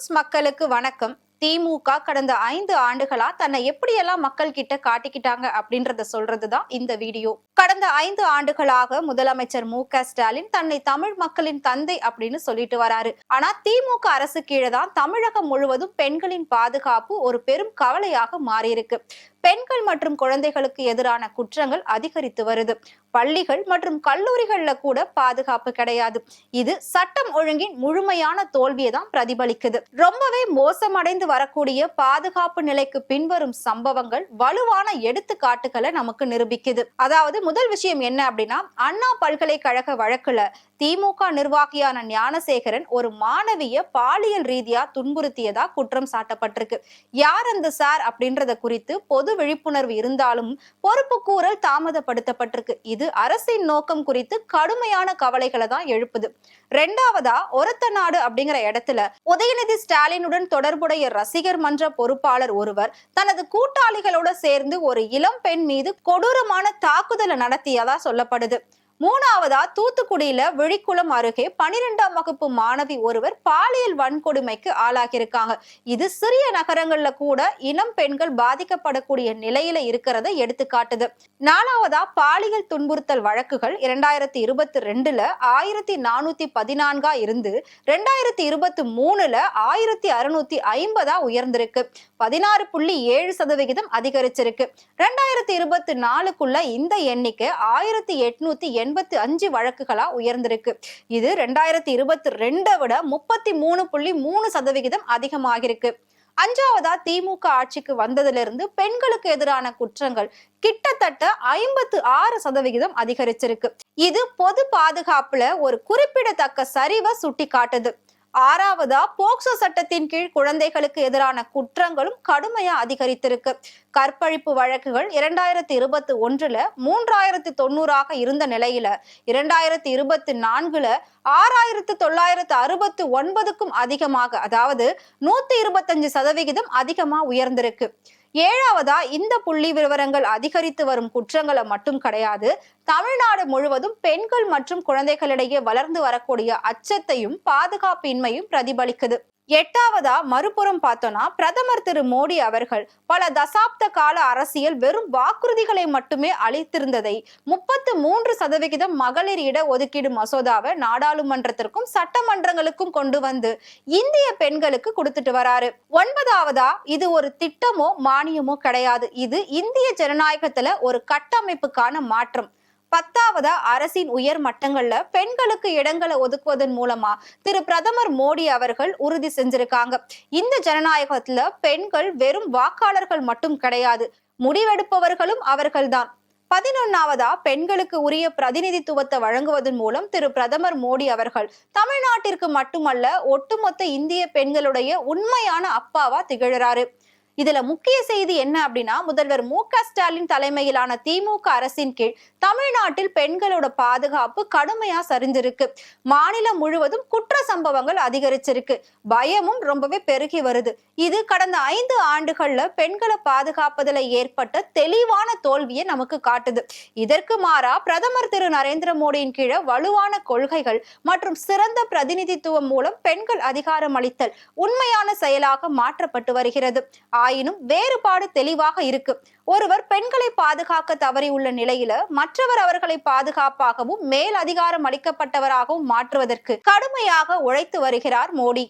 Roots மக்களுக்கு வணக்கம். திமுக கடந்த 5 ஆண்டுகளா தன்னை எப்படியெல்லாம் மக்கள் கிட்ட காட்டிக்கிட்டாங்க அப்படின்றத சொல்றதுதான் இந்த வீடியோ. கடந்த 5 ஆண்டுகளாக முதலமைச்சர் மு.க.ஸ்டாலின் தன்னை தமிழ் மக்களின் தந்தை அப்படின்னு சொல்லிட்டு வராரு. ஆனா திமுக அரசு கீழே தான் தமிழகம் முழுவதும் பெண்களின் பாதுகாப்பு ஒரு பெரும் கவலையாக மாறியிருக்கு. பெண்கள் மற்றும் குழந்தைகளுக்கு எதிரான குற்றங்கள் அதிகரித்து வருது. பள்ளிகள் மற்றும் கல்லூரிகள்ல கூட பாதுகாப்பு கிடையாது. இது சட்டம் ஒழுங்கின் முழுமையான தோல்வியை தான் பிரதிபலிக்குது. ரொம்பவே மோசமடைந்து வரக்கூடிய பாதுகாப்பு நிலைக்கு பின்வரும் சம்பவங்கள் வலுவான எடுத்துக்காட்டுகளை நமக்கு நிரூபிக்குது. அதாவது முதல் விஷயம் என்ன அப்படின்னா, அண்ணா பல்கலைக்கழக வழக்குல திமுக நிர்வாகியான ஞானசேகரன் ஒரு மாணவிய பாலியல் ரீதியா துன்புறுத்தியதா குற்றம் சாட்டப்பட்டிருக்கு. யார் அந்த சார் அப்படின்றத குறித்து பொது விழிப்புணர்வு இருந்தாலும் பொறுப்பு கூறல் தாமதப்படுத்தப்பட்டிருக்கு. இது அரசின் நோக்கம் குறித்து கடுமையான கவலைகளை தான் எழுப்புது. ரெண்டாவதா, ஒரத்தநாடு அப்படிங்கிற இடத்துல உதயநிதி ஸ்டாலினுடன் தொடர்புடைய ரசிகர் மன்ற பொறுப்பாளர் ஒருவர் தனது கூட்டாளிகளோட சேர்ந்து ஒரு இளம் பெண் மீது கொடூரமான தாக்குதலை நடத்தியதா சொல்லப்படுது. மூணாவதா, தூத்துக்குடியில விழிக்குளம் அருகே 12ஆம் வகுப்பு மாணவி ஒருவர் பாலியல் வன்கொடுமைக்கு ஆளாகியிருக்காங்க. இது சிறிய நகரங்கள்ல கூட இளம் பெண்கள் பாதிக்கப்படக்கூடிய நிலையில இருக்கிறத எடுத்துக்காட்டுது. நாலாவதா, பாலியல் துன்புறுத்தல் வழக்குகள் 2022ல 1414 இருந்து 2023ல 1650 உயர்ந்திருக்கு. 16.7% அதிகரிச்சிருக்கு. 2024க்குள்ள இந்த எண்ணிக்கை 1885 வழக்குகளா உயர்ந்திருக்கு. இது 2022 விட 33.3% அதிகமாகிருக்கு. அஞ்சாவதா, திமுக ஆட்சிக்கு வந்ததிலிருந்து பெண்களுக்கு எதிரான குற்றங்கள் கிட்டத்தட்ட 56% அதிகரிச்சிருக்கு. இது பொது பாதுகாப்புல ஒரு குறிப்பிடத்தக்க சரிவை சுட்டி காட்டுது. ஆறாவதா, போக்சோ சட்டத்தின் கீழ் குழந்தைகளுக்கு எதிரான குற்றங்களும் கடுமையா அதிகரித்திருக்கு. கற்பழிப்பு வழக்குகள் 2021ல 3090 இருந்த நிலையில 2024ல 6969க்கும் அதிகமாக, அதாவது 125% அதிகமா உயர்ந்திருக்கு. ஏழாவதா, இந்த புள்ளி விவரங்கள் அதிகரித்து வரும் குற்றங்களை மட்டும் கிடையாது, தமிழ்நாடு முழுவதும் பெண்கள் மற்றும் குழந்தைகளிடையே வளர்ந்து வரக்கூடிய அச்சத்தையும் பாதுகாப்பின்மையும் பிரதிபலிக்குது. எட்டாவதா, மறுபுறம் பார்த்தோம்னா, பிரதமர் திரு மோடி அவர்கள் பல தசாப்த கால அரசியல் வெறும் வாக்குறுதிகளை மட்டுமே அளித்திருந்ததை 33% மகளிர் இட ஒதுக்கீடு மசோதாவை நாடாளுமன்றத்திற்கும் சட்டமன்றங்களுக்கும் கொண்டு வந்து இந்திய பெண்களுக்கு கொடுத்துட்டு வராரு. ஒன்பதாவதா, இது ஒரு திட்டமோ மானியமோ கிடையாது, இது இந்திய ஜனநாயகத்துல ஒரு கட்டமைப்புக்கான மாற்றம். பத்தாவதா, அரசின் உயர் மட்டங்கள்ல பெண்களுக்கு இடங்களை ஒதுக்குவதன் மூலமா திரு பிரதமர் மோடி அவர்கள் உறுதி செஞ்சிருக்காங்க. இந்த ஜனநாயகத்துல பெண்கள் வெறும் வாக்காளர்கள் மட்டும் கிடையாது, முடிவெடுப்பவர்களும் அவர்கள்தான். 11ஆவதா, பெண்களுக்கு உரிய பிரதிநிதித்துவத்தை வழங்குவதன் மூலம் திரு பிரதமர் மோடி அவர்கள் தமிழ்நாட்டிற்கு மட்டுமல்ல ஒட்டுமொத்த இந்திய பெண்களுடைய உண்மையான அப்பாவா திகழறாரு. இதுல முக்கிய செய்தி என்ன அப்படின்னா, முதல்வர் மு.க.ஸ்டாலின் தலைமையிலான திமுக அரசின் கீழ் தமிழ்நாட்டில் பெண்களோட பாதுகாப்பு கடுமையா சரிஞ்சிருக்கு. மாநிலம் முழுவதும் குற்ற சம்பவங்கள் அதிகரிச்சிருக்கு. பயமும் ரொம்பவே பெருகி வருது. இது கடந்த 5 ஆண்டுகள்ல பெண்களை பாதுகாப்பதில் ஏற்பட்ட தெளிவான தோல்வியை நமக்கு காட்டுது. இதற்கு மாறா பிரதமர் திரு நரேந்திர மோடியின் கீழே வலுவான கொள்கைகள் மற்றும் சிறந்த பிரதிநிதித்துவம் மூலம் பெண்கள் அதிகாரம் அளித்தல் உண்மையான செயலாக மாற்றப்பட்டு வருகிறது. ஆயினும் வேறுபாடு தெளிவாக இருக்கு. ஒருவர் பெண்களை பாதுகாக்க தவறியுள்ள நிலையில மற்றவர் அவர்களை பாதுகாப்பாகவும் மேல் அதிகாரம் அளிக்கப்பட்டவராகவும் மாற்றுவதற்கு கடுமையாக உழைத்து வருகிறார் மோடி.